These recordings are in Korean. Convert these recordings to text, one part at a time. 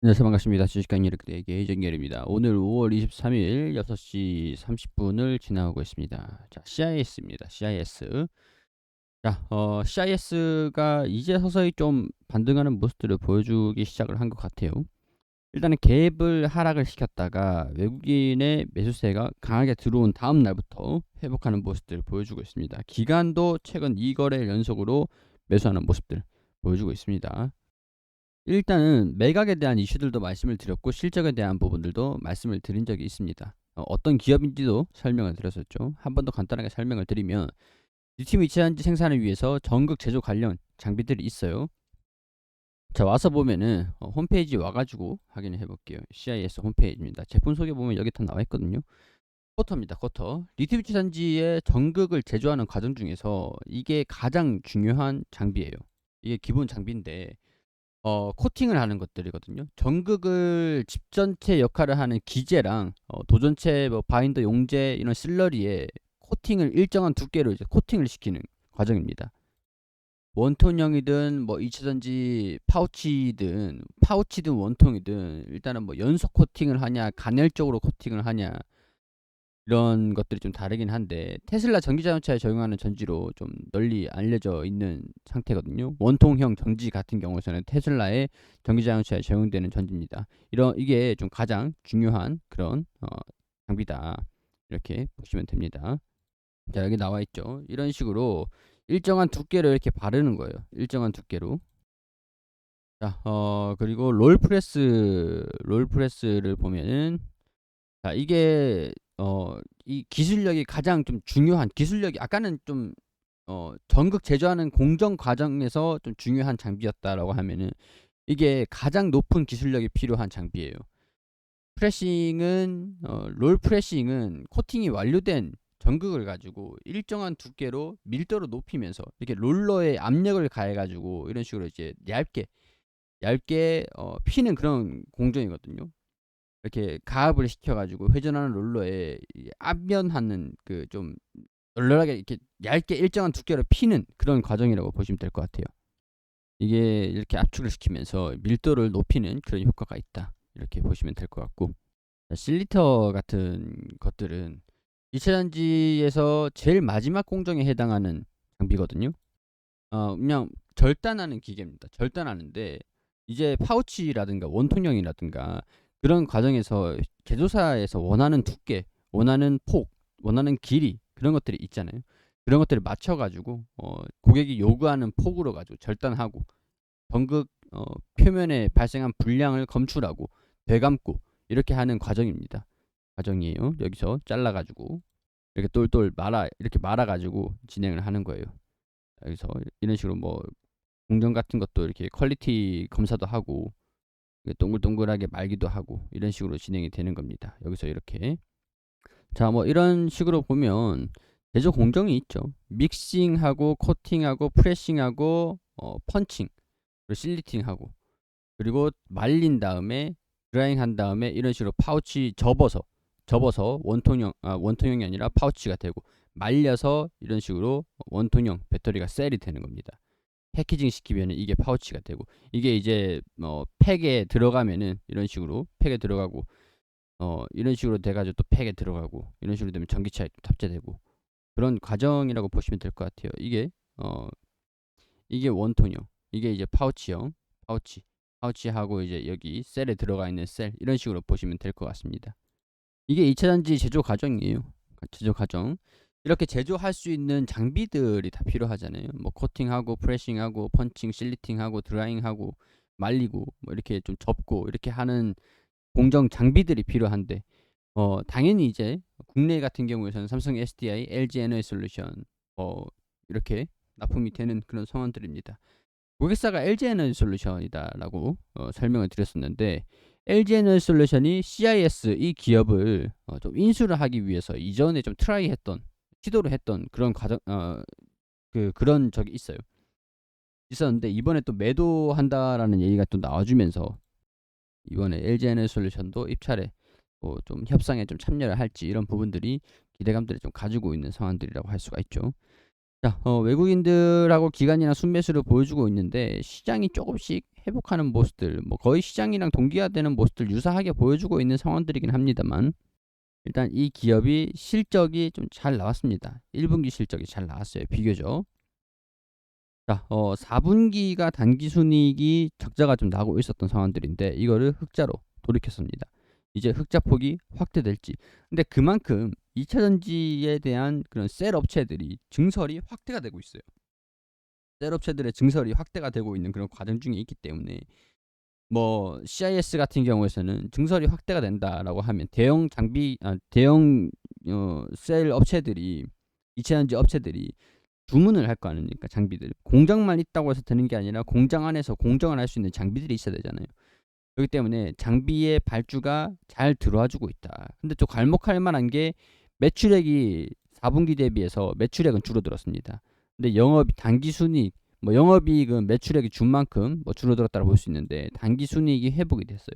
안녕하세요. 반갑습니다. 주식강 이렇게 이정열입니다. 오늘 5월 23일 6시 30분을 지나고 있습니다. 자, CIS입니다. CIS. 자, CIS가 이제 서서히 좀 반등하는 모습들을 보여주기 시작을 한 것 같아요. 일단은 갭을 하락을 시켰다가 외국인의 매수세가 강하게 들어온 다음 날부터 회복하는 모습들을 보여주고 있습니다. 기간도 최근 2거래 연속으로 매수하는 모습들 보여주고 있습니다. 일단은 매각에 대한 이슈들도 말씀을 드렸고 실적에 대한 부분들도 말씀을 드린 적이 있습니다. 어떤 기업인지도 설명을 드렸었죠. 한 번 더 간단하게 설명을 드리면 리튬 이차전지 생산을 위해서 전극 제조 관련 장비들이 있어요. 자, 와서 보면은 홈페이지 와가지고 확인을 해볼게요. CIS 홈페이지입니다. 제품 소개 보면 여기 다 나와 있거든요. 쿼터입니다. 쿼터. 리튬 이차전지의 전극을 제조하는 과정 중에서 이게 가장 중요한 장비예요. 이게 기본 장비인데 코팅을 하는 것들이거든요. 전극을 집 전체 역할을 하는 기재랑 도전체, 뭐 바인더, 용제 이런 슬러리에 코팅을 일정한 두께로 이제 코팅을 시키는 과정입니다. 원톤형이든 뭐 2차전지 파우치든 원통이든 일단은 뭐 연속 코팅을 하냐 간헐적으로 코팅을 하냐 이런 것들이 좀 다르긴 한데 테슬라 전기자동차에 적용하는 전지로 좀 널리 알려져 있는 상태거든요. 원통형 전지 같은 경우에는 테슬라의 전기자동차에 적용되는 전지입니다. 이게 좀 가장 중요한 그런 장비다. 이렇게 보시면 됩니다. 자, 여기 나와 있죠. 이런 식으로 일정한 두께로 이렇게 바르는 거예요. 일정한 두께로. 자, 그리고 롤프레스를 보면은 자, 이게 이 기술력이 가장 좀 중요한 기술력이 아까는 좀 전극 제조하는 공정 과정에서 좀 중요한 장비였다라고 하면은 이게 가장 높은 기술력이 필요한 장비예요. 롤 프레싱은 코팅이 완료된 전극을 가지고 일정한 두께로 밀도를 높이면서 이렇게 롤러에 압력을 가해 가지고 이런 식으로 이제 얇게 피는 그런 공정이거든요. 이렇게 가압을 시켜가지고 회전하는 롤러에 앞면하는 그 좀 널널하게 이렇게 얇게 일정한 두께로 피는 그런 과정이라고 보시면 될 것 같아요. 이게 이렇게 압축을 시키면서 밀도를 높이는 그런 효과가 있다. 이렇게 보시면 될 것 같고 실리터 같은 것들은 2차전지에서 제일 마지막 공정에 해당하는 장비거든요. 그냥 절단하는 기계입니다. 절단하는데 이제 파우치라든가 원통형이라든가 그런 과정에서 제조사에서 원하는 두께, 원하는 폭, 원하는 길이 그런 것들이 있잖아요. 그런 것들을 맞춰가지고 고객이 요구하는 폭으로 가지고 절단하고 전극 표면에 발생한 불량을 검출하고 되감고 이렇게 하는 과정입니다. 과정이에요. 여기서 잘라가지고 이렇게 똘똘 이렇게 말아가지고 진행을 하는 거예요. 여기서 이런 식으로 뭐 공정 같은 것도 이렇게 퀄리티 검사도 하고 동글동글하게 말기도 하고 이런 식으로 진행이 되는 겁니다. 여기서 이렇게 자, 뭐 이런 식으로 보면 제조 공정이 있죠. 믹싱하고 코팅하고 프레싱하고 펀칭 그리고 실리팅하고 그리고 말린 다음에 드라잉 한 다음에 이런 식으로 파우치 접어서 원통형이 아니라 파우치가 되고 말려서 이런 식으로 원통형 배터리가 셀이 되는 겁니다. 패키징 시키면 이게 파우치가 되고 이게 이제 팩에 들어가면은 이런 식으로 팩에 들어가고 이런 식으로 돼가지고 또 팩에 들어가고 이런 식으로 되면 전기차에 탑재되고 그런 과정이라고 보시면 될 것 같아요. 어 이게 원통형, 이게 이제 파우치 파우치하고 이제 여기 셀에 들어가 있는 셀 이런 식으로 보시면 될 것 같습니다. 이게 2차전지 제조 과정이에요. 제조 과정. 이렇게 제조할 수 있는 장비들이 다 필요하잖아요. 뭐 코팅하고 프레싱하고 펀칭, 실리팅하고 드라잉하고 말리고 뭐 이렇게 좀 접고 이렇게 하는 공정 장비들이 필요한데 당연히 이제 국내 같은 경우에는 삼성 SDI, LG 에너지솔루션 이렇게 납품이 되는 그런 상황들입니다. 고객사가 LG 에너지솔루션이다라고 설명을 드렸었는데 LG 에너지솔루션이 CIS 이 기업을 좀 인수를 하기 위해서 이전에 좀 시도를 했던 그런 과정 그런 적이 있었는데 이번에 또 매도한다라는 얘기가 또 나와주면서 이번에 LG 에너지솔루션도 입찰에 좀 협상에 좀 참여를 할지 이런 부분들이 기대감들을 좀 가지고 있는 상황들이라고 할 수가 있죠. 자, 외국인들하고 기관이나 순매수를 보여주고 있는데 시장이 조금씩 회복하는 모습들, 뭐 거의 시장이랑 동기화되는 모습들 유사하게 보여주고 있는 상황들이긴 합니다만, 일단 이 기업이 실적이 좀 잘 나왔습니다. 1분기 실적이 잘 나왔어요. 비교적. 자, 4분기가 단기순이익이 적자가 좀 나고 있었던 상황들인데 이거를 흑자로 돌이켰습니다. 이제 흑자 폭이 확대될지. 근데 그만큼 2차 전지에 대한 그런 셀 업체들이 증설이 확대가 되고 있어요. 셀 업체들의 증설이 확대가 되고 있는 그런 과정 중에 있기 때문에, 뭐 CIS 같은 경우에서는 증설이 확대가 된다라고 하면 대형 셀 업체들이, 2차 전지 업체들이 주문을 할 거 아닙니까? 장비들. 공장만 있다고 해서 되는 게 아니라 공장 안에서 공정을 할 수 있는 장비들이 있어야 되잖아요. 그렇기 때문에 장비의 발주가 잘 들어와주고 있다. 근데 또 괄목할 만한 게 매출액이 4분기 대비해서 매출액은 줄어들었습니다. 근데 영업이 단기순이익, 뭐 영업이익은 매출액이 준 만큼 뭐 줄어들었다고 볼 수 있는데 단기순이익이 회복이 됐어요.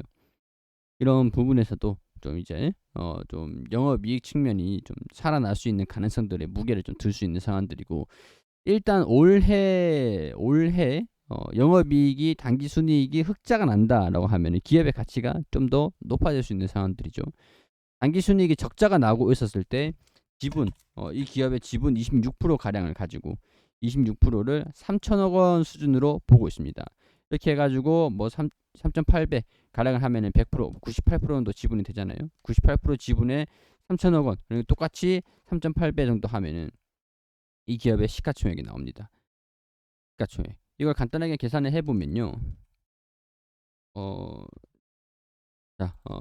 이런 부분에서도 좀 이제 좀 영업이익 측면이 좀 살아날 수 있는 가능성들의 무게를 좀 들 수 있는 상황들이고, 일단 올해 영업이익이 단기순이익이 흑자가 난다라고 하면 기업의 가치가 좀 더 높아질 수 있는 상황들이죠. 단기순이익이 적자가 나고 있었을 때 지분, 이 기업의 지분 26% 가량을 가지고 26%를 3천억 원 수준으로 보고 있습니다. 이렇게 해가지고 뭐 3.8배 가량을 하면은 100%, 98% 정도 지분이 되잖아요. 98% 지분에 3천억 원, 그리고 똑같이 3.8배 정도 하면은 이 기업의 시가총액이 나옵니다. 시가총액. 이걸 간단하게 계산을 해보면요.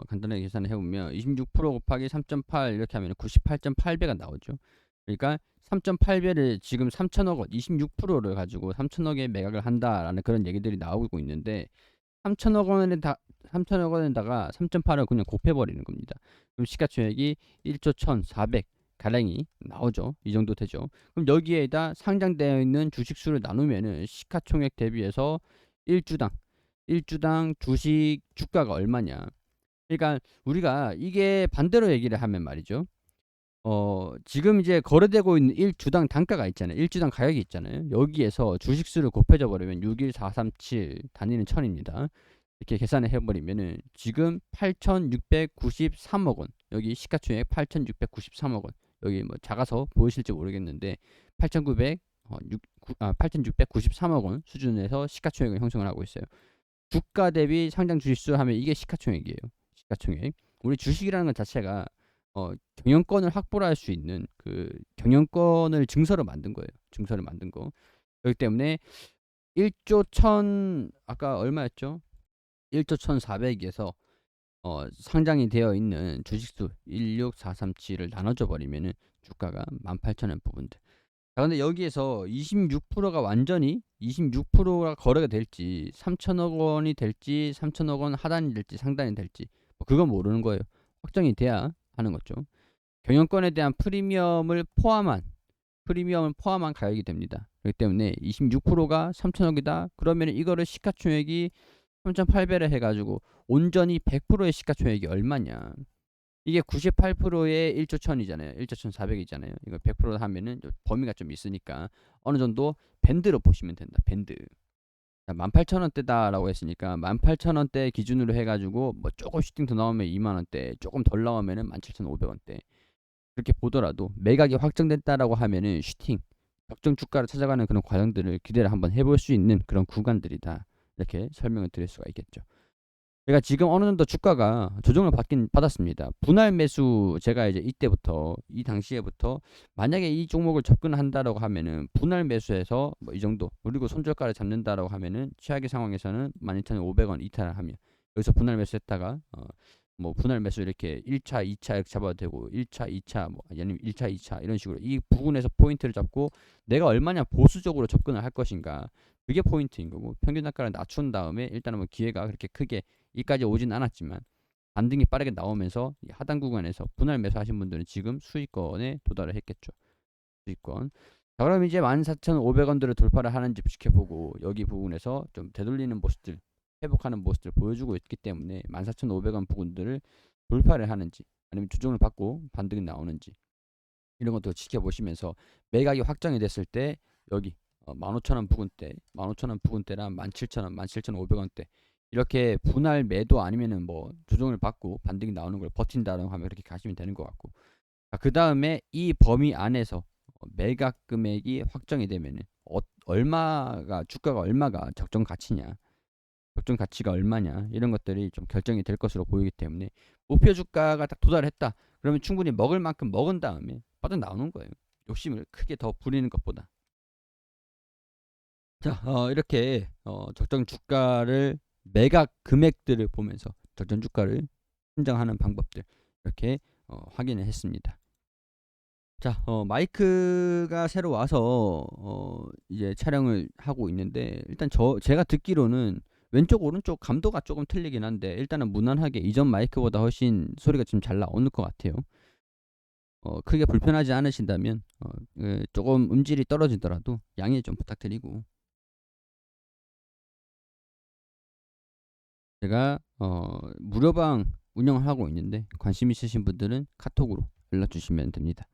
간단하게 계산을 해보면 26% 곱하기 3.8 이렇게 하면 98.8배가 나오죠. 그러니까 3.8배를 지금 3천억 원, 26%를 가지고 3천억에 매각을 한다라는 그런 얘기들이 나오고 있는데, 3천억 원에다가 3.8을 그냥 곱해버리는 겁니다. 그럼 시가총액이 1조 1,400 가량이 나오죠. 이 정도 되죠. 그럼 여기에다 상장되어 있는 주식수를 나누면은 시가총액 대비해서 1주당 주식 주가가 얼마냐. 그러니까 우리가 이게 반대로 얘기를 하면 말이죠. 지금 이제 거래되고 있는 1주당 단가가 있잖아요. 1주당 가격이 있잖아요. 여기에서 주식수를 곱해져 버리면 61437 단위는 1000입니다. 이렇게 계산을 해버리면은 지금 8,693억 원, 여기 시가총액 8,693억 원, 여기 뭐 작아서 보이실지 모르겠는데 8,693억 원 수준에서 시가총액을 형성을 하고 있어요. 주가 대비 상장 주식수 하면 이게 시가총액이에요. 시가총액. 우리 주식이라는 것 자체가 경영권을 확보를 할 수 있는 그 경영권을 증서로 만든 거예요. 증서를 만든 거. 그렇기 때문에 1조 1000 아까 얼마였죠? 1조 1400에서 상장이 되어 있는 주식수 16437을 나눠줘 버리면은 주가가 18,000원 부분들. 자, 근데 여기에서 26%가 완전히 26%가 거래가 될지 3천억 원이 될지 3천억 원 하단이 될지 상단이 될지 뭐 그건 모르는 거예요. 확정이 돼야 하는 거죠. 경영권에 대한 프리미엄을 포함한 가격이 됩니다. 그렇기 때문에 26%가 3천억이다. 그러면 이거를 시가총액이 3.8배를 해가지고 온전히 100%의 시가총액이 얼마냐. 이게 98%의 1조 1000이잖아요. 1조 1400이잖아요. 이거 100% 하면은 범위가 좀 있으니까 어느 정도 밴드로 보시면 된다. 밴드. 18,000원대다라고 했으니까 18,000원대 기준으로 해가지고 뭐 조금 슈팅 더 나오면 2만원대, 조금 덜 나오면은 17,500원대. 그렇게 보더라도 매각이 확정됐다라고 하면은 슈팅, 적정 주가를 찾아가는 그런 과정들을 기대를 한번 해볼 수 있는 그런 구간들이다. 이렇게 설명을 드릴 수가 있겠죠. 그러니까 지금 어느 정도 주가가 조정을 받았습니다. 분할 매수, 제가 이제 이때부터 이 당시에부터 만약에 이 종목을 접근한다라고 하면은 분할 매수해서 뭐 이 정도, 그리고 손절가를 잡는다라고 하면은 최악의 상황에서는 12,500원 이탈을 하면 여기서 분할 매수했다가 뭐 분할 매수 이렇게 1차, 2차 이렇게 잡아도 되고 1차, 2차 뭐 아니면 1차, 2차 이런 식으로 이 부분에서 포인트를 잡고 내가 얼마나 보수적으로 접근을 할 것인가, 그게 포인트인 거고, 평균 단가를 낮춘 다음에 일단은 뭐 기회가 그렇게 크게 이까지 오진 않았지만 반등이 빠르게 나오면서 하단 구간에서 분할 매수하신 분들은 지금 수익권에 도달을 했겠죠. 수익권. 자, 그럼 이제 14,500원들을 돌파를 하는지 지켜보고 여기 부분에서 좀 되돌리는 모습들, 회복하는 모습들 보여주고 있기 때문에 14,500원 부분들을 돌파를 하는지 아니면 조정을 받고 반등이 나오는지 이런 것도 지켜보시면서 매각이 확정이 됐을 때 여기 15,000원 부근대, 15,000원 부근대랑 17,000원, 17,500원대 이렇게 분할 매도 아니면은 뭐 조정을 받고 반등이 나오는 걸 버틴다라고 하면 그렇게 가시면 되는 것 같고, 그 다음에 이 범위 안에서 매각 금액이 확정이 되면은 얼마가 주가가 얼마가 적정 가치냐, 적정 가치가 얼마냐 이런 것들이 좀 결정이 될 것으로 보이기 때문에 목표 주가가 딱 도달했다 그러면 충분히 먹을 만큼 먹은 다음에 빠져나오는 거예요. 욕심을 크게 더 부리는 것보다. 자, 이렇게 적정 주가를 매각 금액들을 보면서 적정 주가를 선정하는 방법들 이렇게 확인을 했습니다. 자, 마이크가 새로 와서 이제 촬영을 하고 있는데 일단 제가 듣기로는 왼쪽 오른쪽 감도가 조금 틀리긴 한데 일단은 무난하게 이전 마이크보다 훨씬 소리가 좀 잘 나오는 것 같아요. 크게 불편하지 않으신다면 조금 음질이 떨어지더라도 양해 좀 부탁드리고, 제가 무료방 운영을 하고 있는데 관심 있으신 분들은 카톡으로 연락 주시면 됩니다.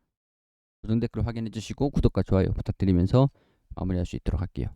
고정 댓글 확인해 주시고 구독과 좋아요 부탁드리면서 마무리할 수 있도록 할게요.